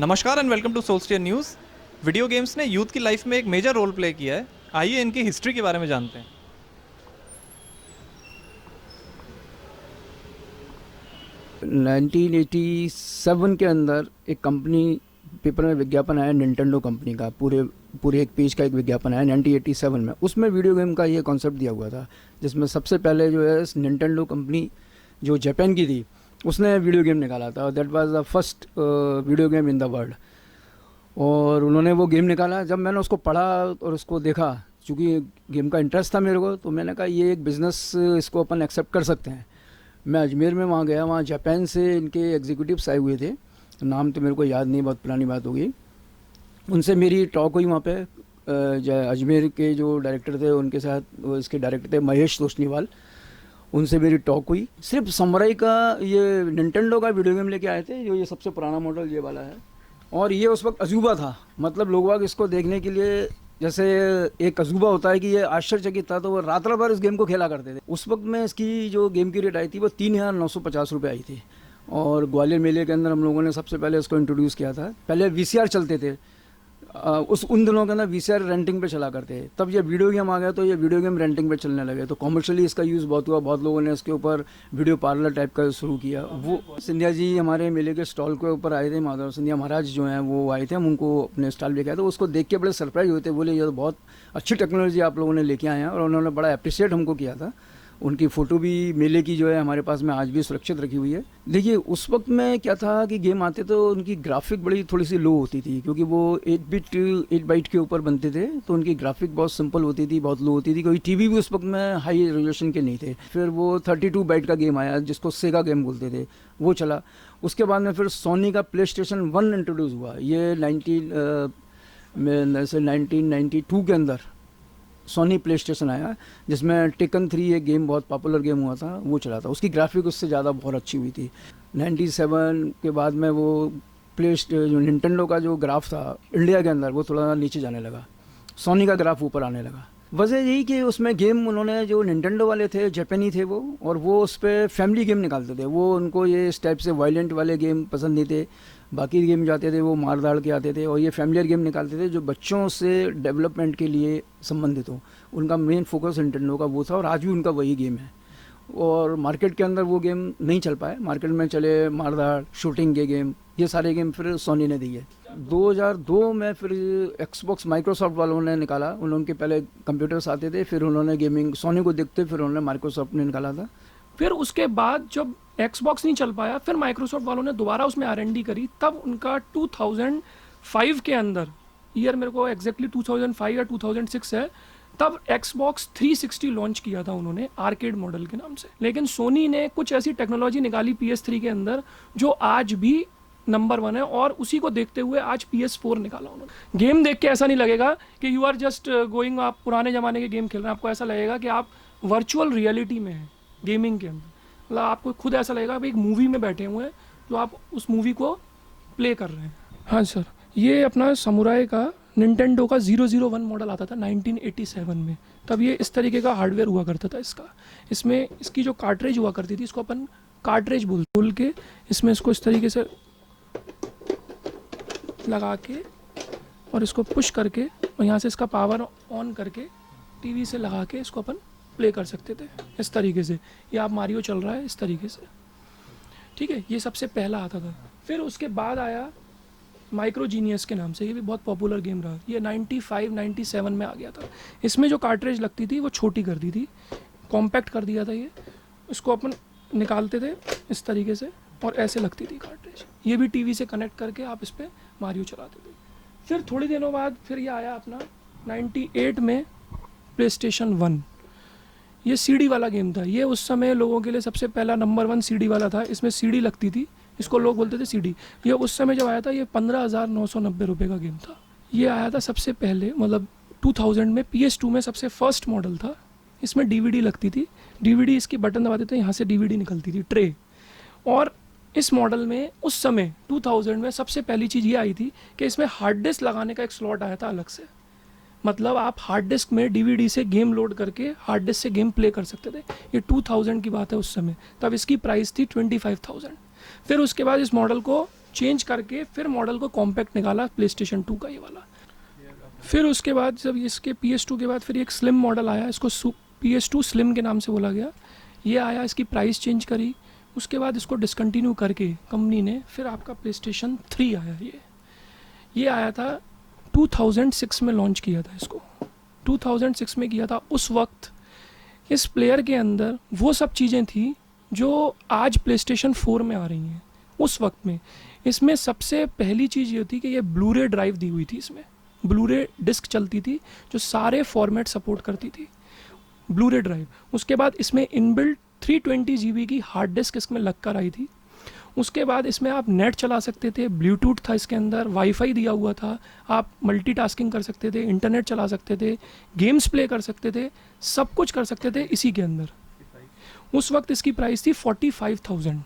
नमस्कार and welcome to सोल्स्टियर news. Video games ने यूथ की लाइफ में एक मेजर रोल प्ले किया है। आइए इनकी हिस्ट्री के बारे में जानते हैं। 1987 के अंदर एक कंपनी पेपर में विज्ञापन आया निंटेंडो कंपनी का, पूरे पूरे एक पेज का एक विज्ञापन आया 1987 में। उसमें वीडियो गेम का ये कॉन्सेप्ट दिया हुआ था, जिसमें सबसे पहले जो है निंटेंडो कंपनी जो जापान की थी उसने वीडियो गेम निकाला था। That was the first video game in the world. और उन्होंने वो गेम निकाला। जब मैंने उसको पढ़ा और उसको देखा, चूँकि गेम का इंटरेस्ट था मेरे को, तो मैंने कहा ये एक बिज़नेस, इसको अपन एक्सेप्ट कर सकते हैं। मैं अजमेर में वहाँ गया, वहाँ जापान से इनके एग्जीक्यूटिव्स आए हुए थे, नाम तो मेरे को याद नहीं, बहुत पुरानी बात होगी। उनसे मेरी टॉक हुई वहाँ पे। अजमेर के जो डायरेक्टर थे उनके साथ, वो इसके डायरेक्टर थे महेश तोष्णीवाल, उनसे मेरी टॉक हुई। सिर्फ समुराई का ये निंटेंडो का वीडियो गेम लेके आए थे, जो ये सबसे पुराना मॉडल ये वाला है। और ये उस वक्त अजूबा था, मतलब लोग वाग इसको देखने के लिए, जैसे एक अजूबा होता है कि ये आश्चर्यचकित था, तो वो रात भर इस गेम को खेला करते थे। उस वक्त में इसकी जो गेम की रेट आई थी वो 3,950 रुपये आई थी। और ग्वालियर मेले के अंदर हम लोगों ने सबसे पहले इसको इंट्रोड्यूस किया था। पहले वीसीआर चलते थे, उन दिनों के अंदर वीसीआर रेंटिंग पे चला करते हैं। तब ये वीडियो गेम आ गया तो ये वीडियो गेम रेंटिंग पे चलने लगे, तो कॉमर्शियली इसका यूज़ बहुत हुआ। बहुत लोगों ने इसके ऊपर वीडियो पार्लर टाइप का शुरू किया। वो सिंधिया जी हमारे मेले के स्टॉल के ऊपर आए थे, माधव सिंधिया महाराज जो हैं वो आए थे, हम उनको अपने स्टॉल लेके आए थे। उसको देख के बड़े सरप्राइज हुए थे, बोले ये तो बहुत अच्छी टेक्नोलॉजी आप लोगों ने लेके आए हैं। और उन्होंने बड़ा अप्रिशिएट हमको किया था। उनकी फ़ोटो भी मेले की जो है हमारे पास में आज भी सुरक्षित रखी हुई है। देखिए उस वक्त में क्या था कि गेम आते तो उनकी ग्राफिक बड़ी थोड़ी सी लो होती थी, क्योंकि वो 8 बाइट के ऊपर बनते थे, तो उनकी ग्राफिक बहुत सिंपल होती थी, बहुत लो होती थी। कोई टीवी भी उस वक्त में हाई रेजोल्यूशन के नहीं थे। फिर वो 32 बाइट का गेम आया, जिसको सेगा गेम बोलते थे, वो चला। उसके बाद में फिर सोनी का प्ले स्टेशन 1 इंट्रोड्यूस हुआ। ये 1992 के अंदर सोनी प्ले स्टेशन आया, जिसमें टेकन 3 एक गेम बहुत पॉपुलर गेम हुआ था, वो चला था। उसकी ग्राफिक उससे ज़्यादा बहुत अच्छी हुई थी। 97 के बाद में वो जो निंटेंडो का जो ग्राफ था इंडिया के अंदर, वो थोड़ा नीचे जाने लगा, सोनी का ग्राफ ऊपर आने लगा। वजह यही कि उसमें गेम उन्होंने, जो निंटेंडो वाले थे जापानी थे वो, और वो उस पर फैमिली गेम निकालते थे। वो उनको ये इस टाइप से वायलेंट वाले गेम पसंद नहीं थे। बाकी गेम जाते थे वो मार दाड़ के आते थे, और ये फैमिलियर गेम निकालते थे जो बच्चों से डेवलपमेंट के लिए संबंधित हो। उनका मेन फोकस निंटेंडो का वो था, और आज भी उनका वही गेम है। और मार्केट के अंदर वो गेम नहीं चल पाए। मार्केट में चले मारदाड़, शूटिंग के गेम, ये सारे गेम फिर सोनी ने दिए। 2002 में फिर एक्सबॉक्स माइक्रोसॉफ्ट वालों ने निकाला। उनके पहले कंप्यूटर्स आते थे, फिर उन्होंने गेमिंग सोनी को देखते, फिर उन्होंने माइक्रोसॉफ्ट ने निकाला था। फिर उसके बाद जब एक्सबॉक्स नहीं चल पाया, फिर माइक्रोसॉफ्ट वालों ने दोबारा उसमें R&D करी। तब उनका 2005 के अंदर, ईयर मेरे को एग्जैक्टली 2005 या 2006 है, तब एक्सबॉक्स 360 लॉन्च किया था उन्होंने आर्केड मॉडल के नाम से। लेकिन सोनी ने कुछ ऐसी टेक्नोलॉजी निकाली PS3 के अंदर जो आज भी नंबर 1 है, और उसी को देखते हुए आज PS4 निकाला उन्होंने। गेम देख के ऐसा नहीं लगेगा कि यू आर जस्ट गोइंग, आप पुराने ज़माने के गेम खेल रहे हैं। आपको ऐसा लगेगा कि आप वर्चुअल रियलिटी में हैं गेमिंग के अंदर। मतलब आपको खुद ऐसा लगेगा आप एक मूवी में बैठे हुए हैं, जो आप उस मूवी को प्ले कर रहे हैं। हाँ सर, ये अपना समुराई का निंटेंडो का 001 मॉडल आता था 1987 में। तब ये इस तरीके का हार्डवेयर हुआ करता था इसका। इसमें इसकी जो कार्ट्रेज हुआ करती थी, इसको अपन कार्ट्रेज बोल के, इसमें इसको इस तरीके से लगा के और इसको पुश करके, और यहाँ से इसका पावर ऑन करके टीवी से लगा के इसको अपन प्ले कर सकते थे इस तरीके से। ये आप मारियो चल रहा है इस तरीके से, ठीक है। ये सबसे पहला आता था। फिर उसके बाद आया माइक्रो जीनियस के नाम से, ये भी बहुत पॉपुलर गेम रहा। ये 95-97 में आ गया था। इसमें जो कार्ट्रेज लगती थी वो छोटी कर दी थी, कॉम्पैक्ट कर दिया था ये। इसको अपन निकालते थे इस तरीके से, और ऐसे लगती थी कार्ट्रेज। ये भी टीवी से कनेक्ट करके आप इस पर मारियो चलाते थे। फिर थोड़ी दिनों बाद फिर ये आया अपना 98 में प्ले स्टेशन 1। ये CD वाला गेम था। ये उस समय लोगों के लिए सबसे पहला नंबर 1 CD वाला था। इसमें CD लगती थी, इसको लोग बोलते थे CD। ये उस समय जब आया था, ये 15,990 रुपये का गेम था। ये आया था सबसे पहले, मतलब 2000 में PS2 में सबसे फर्स्ट मॉडल था। इसमें DVD लगती थी। DVD इसकी बटन दबाते थे, यहाँ से DVD निकलती थी, ट्रे। और इस मॉडल में उस समय 2000 में सबसे पहली चीज़ ये आई थी कि इसमें हार्ड डिस्क लगाने का एक स्लॉट आया था अलग से। मतलब आप हार्ड डिस्क में DVD से गेम लोड करके हार्ड डिस्क से गेम प्ले कर सकते थे। ये 2000 की बात है उस समय। तब इसकी प्राइस थी 25,000। फिर उसके बाद इस मॉडल को चेंज करके फिर मॉडल को कॉम्पैक्ट निकाला प्ले स्टेशन 2 का ये वाला। फिर उसके बाद जब इसके PS2 के बाद फिर एक स्लिम मॉडल आया, इसको PS2 स्लिम के नाम से बोला गया। ये आया, इसकी प्राइस चेंज करी, उसके बाद इसको डिसकंटिन्यू करके कंपनी ने फिर आपका प्ले स्टेशन 3 आया। ये आया था 2006 में लॉन्च किया था इसको, 2006 में किया था। उस वक्त इस प्लेयर के अंदर वो सब चीज़ें थी जो आज प्ले स्टेशन 4 में आ रही हैं। उस वक्त में इसमें सबसे पहली चीज़ ये थी कि ये ब्लूरे ड्राइव दी हुई थी, इसमें ब्लूरे डिस्क चलती थी जो सारे फॉर्मेट सपोर्ट करती थी, ब्लूरे ड्राइव। उसके बाद इसमें इनबिल्ट 320 GB की हार्ड डिस्क इसमें लग कर आई थी। उसके बाद इसमें आप नेट चला सकते थे, ब्लूटूथ था इसके अंदर, वाईफाई दिया हुआ था, आप मल्टीटास्किंग कर सकते थे, इंटरनेट चला सकते थे, गेम्स प्ले कर सकते थे, सब कुछ कर सकते थे इसी के अंदर। उस वक्त इसकी प्राइस थी 45,000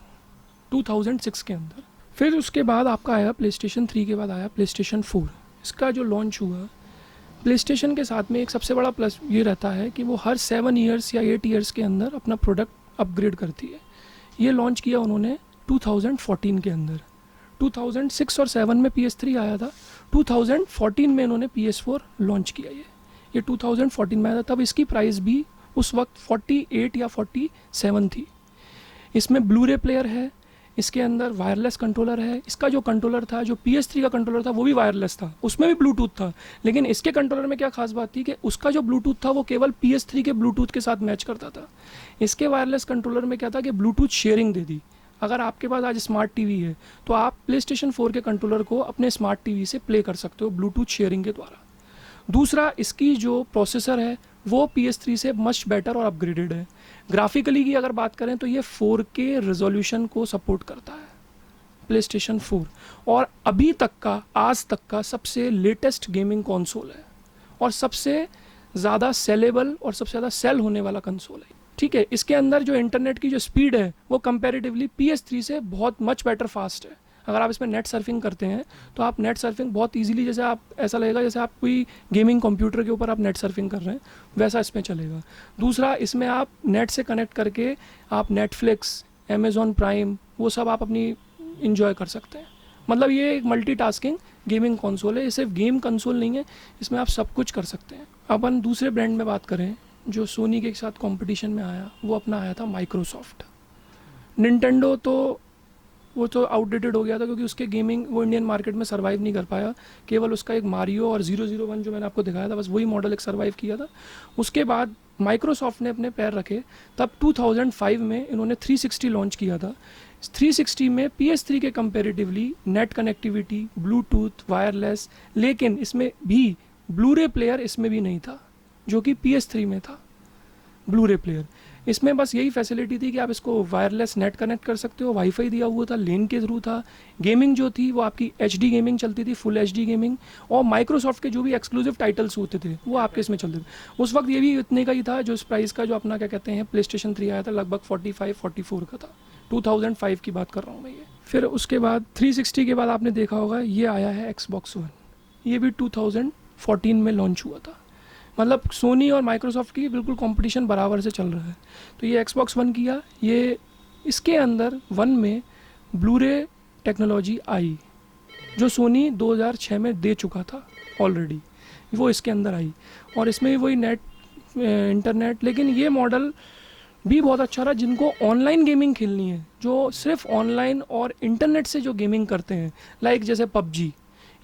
2006 के अंदर। फिर उसके बाद आपका आया प्ले स्टेशन 3 के बाद आया प्ले स्टेशन 4। इसका जो लॉन्च हुआ, प्ले स्टेशन के साथ में एक सबसे बड़ा प्लस ये रहता है कि वो हर 7 ईयर्स या 8 ईयर्स के अंदर अपना प्रोडक्ट अपग्रेड करती है। ये लॉन्च किया उन्होंने 2014 के अंदर। 2006 और 7 में PS3 आया था, 2014 में इन्होंने PS4 लॉन्च किया। ये 2014 में आया था। तब इसकी प्राइस भी उस वक्त 48 या 47 थी। इसमें ब्लूरे प्लेयर है, इसके अंदर वायरलेस कंट्रोलर है। इसका जो कंट्रोलर था, जो PS3 का कंट्रोलर था, वो भी वायरलेस था, उसमें भी ब्लूटूथ था। लेकिन इसके कंट्रोलर में क्या खास बात थी कि उसका जो ब्लूटूथ था वो केवल PS3 के ब्लूटूथ के साथ मैच करता था। इसके वायरलेस कंट्रोलर में क्या था कि ब्लूटूथ शेयरिंग दे दी। अगर आपके पास आज स्मार्ट टीवी है तो आप प्ले स्टेशन 4 के कंट्रोलर को अपने स्मार्ट टीवी से प्ले कर सकते हो ब्लूटूथ शेयरिंग के द्वारा। दूसरा, इसकी जो प्रोसेसर है वो PS3 से मच बेटर और अपग्रेडेड है। ग्राफिकली की अगर बात करें तो ये 4K रेजोल्यूशन को सपोर्ट करता है प्ले स्टेशन 4, और अभी तक का, आज तक का सबसे लेटेस्ट गेमिंग कंसोल है और सबसे ज़्यादा सेलेबल और सबसे ज़्यादा सेल होने वाला कंसोल है। ठीक है, इसके अंदर जो इंटरनेट की जो स्पीड है वो कंपैरेटिवली PS3 से बहुत मच बेटर फास्ट है। अगर आप इसमें नेट सर्फिंग करते हैं तो आप नेट सर्फिंग बहुत इजीली, जैसे आप ऐसा लगेगा जैसे आप कोई गेमिंग कंप्यूटर के ऊपर आप नेट सर्फिंग कर रहे हैं, वैसा इसमें चलेगा। दूसरा, इसमें आप नेट से कनेक्ट करके आप नेटफ्लिक्स, अमेज़ॉन प्राइम, वो सब आप अपनी इंजॉय कर सकते हैं। मतलब ये एक मल्टीटास्किंग गेमिंग कंसोल है। ये सिर्फ गेम कंसोल नहीं है, इसमें आप सब कुछ कर सकते हैं। अपन दूसरे ब्रांड में बात करें जो सोनी के साथ कंपटीशन में आया, वो अपना आया था माइक्रोसॉफ्ट। निंटेंडो तो वो तो आउटडेटेड हो गया था क्योंकि उसके गेमिंग वो इंडियन मार्केट में सर्वाइव नहीं कर पाया। केवल उसका एक मारियो और 001 जो मैंने आपको दिखाया था, बस वही मॉडल एक सर्वाइव किया था। उसके बाद माइक्रोसॉफ्ट ने अपने पैर रखे, तब 2005 में इन्होंने 360 लॉन्च किया था। 360 में PS3 के comparatively net connectivity, Bluetooth, wireless, लेकिन इसमें भी ब्लूरे प्लेयर इसमें भी नहीं था जो कि PS3 में था ब्लूरे प्लेयर। इसमें बस यही फैसिलिटी थी कि आप इसको वायरलेस नेट कनेक्ट कर सकते हो, वाईफाई दिया हुआ था, लेन के थ्रू था। गेमिंग जो थी वो आपकी HD गेमिंग चलती थी, फुल HD गेमिंग, और माइक्रोसॉफ्ट के जो भी एक्सक्लूसिव टाइटल्स होते थे वो आपके इसमें चलते थे। उस वक्त ये भी इतने का ही था जो इस प्राइस का जो अपना क्या कहते हैं प्ले स्टेशन 3 आया था, लगभग 45-44 का था। 2005 की बात कर रहा हूँ मैं ये। फिर उसके बाद 360 के बाद आपने देखा होगा ये आया है Xbox One। ये भी 2014 में लॉन्च हुआ था। मतलब सोनी और माइक्रोसॉफ्ट की बिल्कुल कंपटीशन बराबर से चल रहा है। तो ये Xbox One किया, ये इसके अंदर 1 में ब्लूरे टेक्नोलॉजी आई जो सोनी 2006 में दे चुका था ऑलरेडी, वो इसके अंदर आई, और इसमें वही नेट इंटरनेट। लेकिन ये मॉडल भी बहुत अच्छा रहा जिनको ऑनलाइन गेमिंग खेलनी है, जो सिर्फ ऑनलाइन और इंटरनेट से जो गेमिंग करते हैं, लाइक जैसे PUBG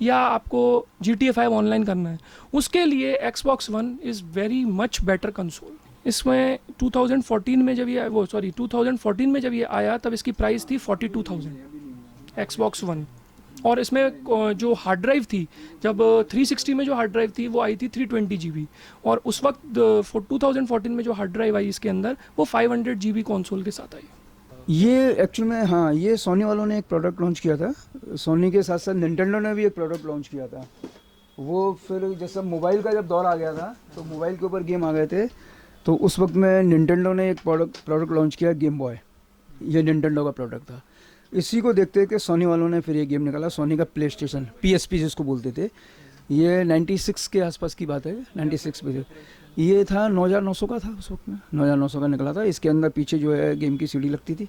या आपको GTA 5 ऑनलाइन करना है, उसके लिए Xbox One is very much better console. इसमें 2014 में जब ये 2014 में जब ये आया तब इसकी प्राइस थी 42,000 Xbox One। और इसमें जो हार्ड ड्राइव थी, जब 360 में जो हार्ड ड्राइव थी वो आई थी 320 GB, और उस वक्त 2014 में जो हार्ड ड्राइव आई इसके अंदर वो 500 GB कंसोल के साथ आई। ये एक्चुअल में हाँ, ये सोनी वालों ने एक प्रोडक्ट लॉन्च किया था। सोनी के साथ साथ निंटेंडो ने भी एक प्रोडक्ट लॉन्च किया था। वो फिर जैसे मोबाइल का जब दौर आ गया था तो मोबाइल के ऊपर गेम आ गए थे, तो उस वक्त में निंटेंडो ने एक प्रोडक्ट लॉन्च किया, गेम बॉय। ये निंटेंडो का प्रोडक्ट था। इसी को देखते कि सोनी वालों ने फिर ये गेम निकाला, सोनी का प्ले स्टेशन, PSP जिसको बोलते थे। ये 96 के आसपास की बात है, 96 में ये था, 9,900 का था उस वक्त में, 9,900 का निकला था। इसके अंदर पीछे जो है गेम की CD लगती थी।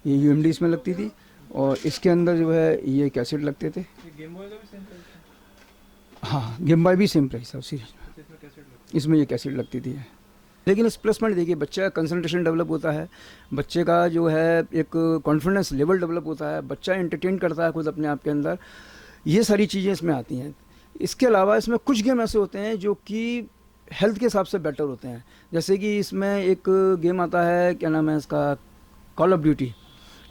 ये यूएमडी इसमें लगती थी, और इसके अंदर जो है ये कैसेट लगते थे। गेम बॉय का भी सेम प्राइस है? हाँ, गेम बॉय भी सेम प्राइस है उसी, इसमें कैसेट लगती इसमें ये कैसेट लगती थी। लेकिन इस प्लस पॉइंट देखिए, बच्चे का कंसंट्रेशन डेवलप होता है, बच्चे का जो है एक कॉन्फिडेंस लेवल डेवलप होता है, बच्चा एंटरटेन करता है खुद अपने आप के अंदर, ये सारी चीज़ें इसमें आती हैं। इसके अलावा इसमें कुछ गेम ऐसे होते हैं जो कि हेल्थ के हिसाब से बेटर होते हैं। जैसे कि इसमें एक गेम आता है, क्या नाम है इसका, कॉल ऑफ ड्यूटी।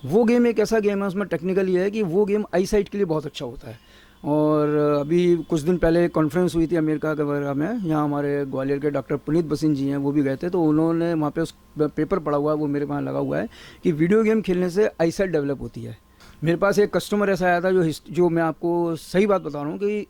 वो गेम एक ऐसा गेम है, उसमें टेक्निकल ये है कि वो गेम आई साइट के लिए बहुत अच्छा होता है। और अभी कुछ दिन पहले कॉन्फ्रेंस हुई थी अमेरिका के वगैरह में, यहाँ हमारे ग्वालियर के डॉक्टर पुनीत बसिन जी हैं, वो भी गए थे, तो उन्होंने वहाँ पे उस पेपर पढ़ा हुआ है, वो मेरे वहाँ लगा हुआ है कि वीडियो गेम खेलने से आई साइट डेवलप होती है। मेरे पास एक कस्टमर ऐसा आया था जो मैं आपको सही बात बता रहा हूँ कि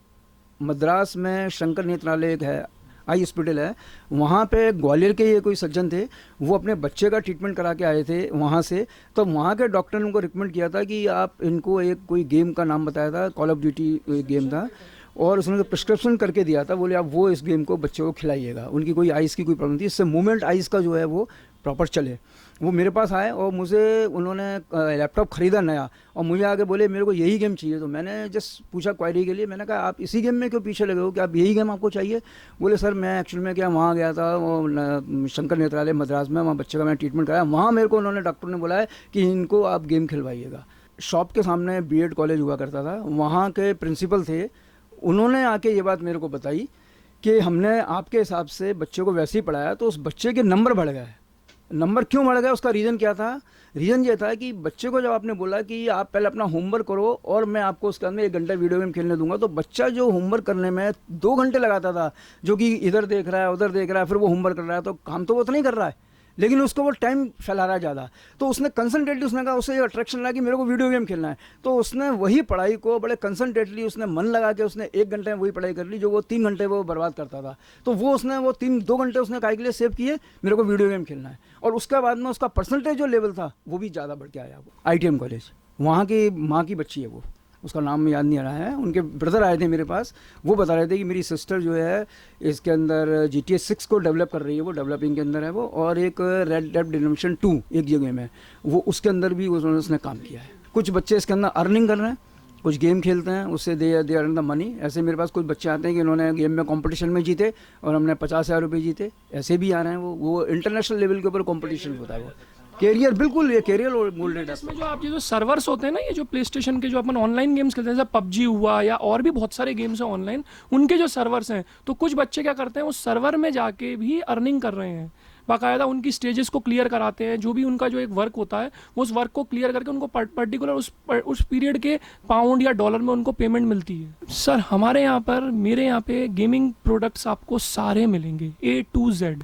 मद्रास में शंकर नेत्रालय एक है, आई हॉस्पिटल है, वहाँ पे ग्वालियर के ये कोई सज्जन थे, वो अपने बच्चे का ट्रीटमेंट करा के आए थे वहाँ से। तो वहाँ के डॉक्टर ने उनको रिकमेंड किया था कि आप इनको एक कोई गेम का नाम बताया था, कॉल ऑफ ड्यूटी गेम था, और उसने प्रिस्क्रिप्शन करके दिया था, बोले आप वो इस गेम को बच्चे को खिलाइएगा। उनकी कोई आइज़ की कोई प्रॉब्लम थी, इससे मूवमेंट आइज़ का जो है वो प्रॉपर चले। वो मेरे पास आए और मुझे उन्होंने लैपटॉप ख़रीदा नया, और मुझे आके बोले मेरे को यही गेम चाहिए। तो मैंने जस्ट पूछा क्वायरी के लिए, मैंने कहा आप इसी गेम में क्यों पीछे लगे हो, कि आप यही गेम आपको चाहिए? बोले सर मैं एक्चुअल में क्या वहाँ गया था, वो शंकर नेत्रालय मद्रास में, वहाँ बच्चे का मैंने ट्रीटमेंट कराया, वहाँ मेरे को उन्होंने डॉक्टर ने बोला है कि इनको आप गेम खिलवाइएगा। शॉप के सामने बीएड कॉलेज हुआ करता था, वहाँ के प्रिंसिपल थे, उन्होंने आके ये बात मेरे को बताई कि हमने आपके हिसाब से बच्चे को वैसे ही पढ़ाया तो उस बच्चे के नंबर बढ़ गए। नंबर क्यों बढ़ गया, उसका रीज़न क्या था? रीज़न ये था कि बच्चे को जब आपने बोला कि आप पहले अपना होमवर्क करो और मैं आपको उसके अंदर 1 घंटा वीडियो गेम खेलने दूंगा, तो बच्चा जो होमवर्क करने में 2 घंटे लगाता था, जो कि इधर देख रहा है उधर देख रहा है, फिर वो होमवर्क कर रहा है, तो काम तो वो तो नहीं कर रहा है, लेकिन उसको वो टाइम फैला रहा है ज़्यादा। तो उसने कंसंट्रेटली, उसने कहा, उससे अट्रैक्शन लगा कि मेरे को वीडियो गेम खेलना है, तो उसने वही पढ़ाई को बड़े कंसंट्रेटली, उसने मन लगा के उसने 1 घंटे में वही पढ़ाई कर ली जो वो 3 घंटे वो बर्बाद करता था। तो वो उसने वो 2 घंटे उसने काहे के लिए सेव किए, मेरे को वीडियो गेम खेलना है। और उसके बाद में उसका परसेंटेज जो लेवल था वो भी ज़्यादा बढ़ के आया। वो ITM कॉलेज, वहाँ की माँ की बच्ची है वो, उसका नाम याद नहीं आ रहा है, उनके ब्रदर आए थे मेरे पास, वो बता रहे थे कि मेरी सिस्टर जो है इसके अंदर GTA 6 को डेवलप कर रही है, वो डेवलपिंग के अंदर है वो, और एक रेड डेड रिडेम्पशन 2 एक जगह में, वो उसके अंदर भी उसने काम किया है। कुछ बच्चे इसके अंदर अर्निंग कर रहे हैं, कुछ गेम खेलते हैं, उससे दे अर्न द मनी। ऐसे मेरे पास कुछ बच्चे आते हैं कि इन्होंने गेम में कंपटीशन में जीते और हमने 50,000 रुपये जीते, ऐसे भी आ रहे हैं। वो इंटरनेशनल लेवल के ऊपर कंपटीशन होता है। वो कैरियर, बिल्कुल ये कैरियर मोल्डेड है। इसमें जो आप ये जो सर्वर्स होते हैं ना, ये जो प्ले स्टेशन के जो अपन ऑनलाइन गेम्स खेलते हैं, जैसे पबजी हुआ या और भी बहुत सारे गेम्स हैं ऑनलाइन, उनके जो सर्वर्स हैं, तो कुछ बच्चे क्या करते हैं, उस सर्वर में जाके भी अर्निंग कर रहे हैं, बाकायदा उनकी स्टेजेस को क्लियर कराते हैं, जो भी उनका जो एक वर्क होता है वो उस वर्क को क्लियर करके उनको पर्टिकुलर उस पीरियड के पाउंड या डॉलर में उनको पेमेंट मिलती है। सर हमारे यहाँ पर, मेरे यहाँ पे गेमिंग प्रोडक्ट्स आपको सारे मिलेंगे A to Z,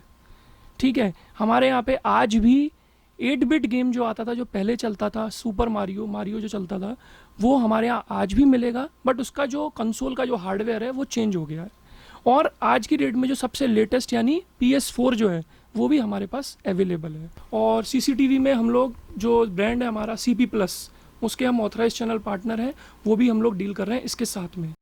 ठीक है। हमारे यहाँ पे आज भी 8 बिट गेम जो आता था, जो पहले चलता था, सुपर मारियो जो चलता था, वो हमारे यहाँ आज भी मिलेगा, बट उसका जो कंसोल का जो हार्डवेयर है वो चेंज हो गया है। और आज की डेट में जो सबसे लेटेस्ट यानी PS4 जो है वो भी हमारे पास अवेलेबल है। और CCTV में हम लोग, जो ब्रांड है हमारा CP+, उसके हम ऑथराइज चैनल पार्टनर हैं, वो भी हम लोग डील कर रहे हैं इसके साथ में।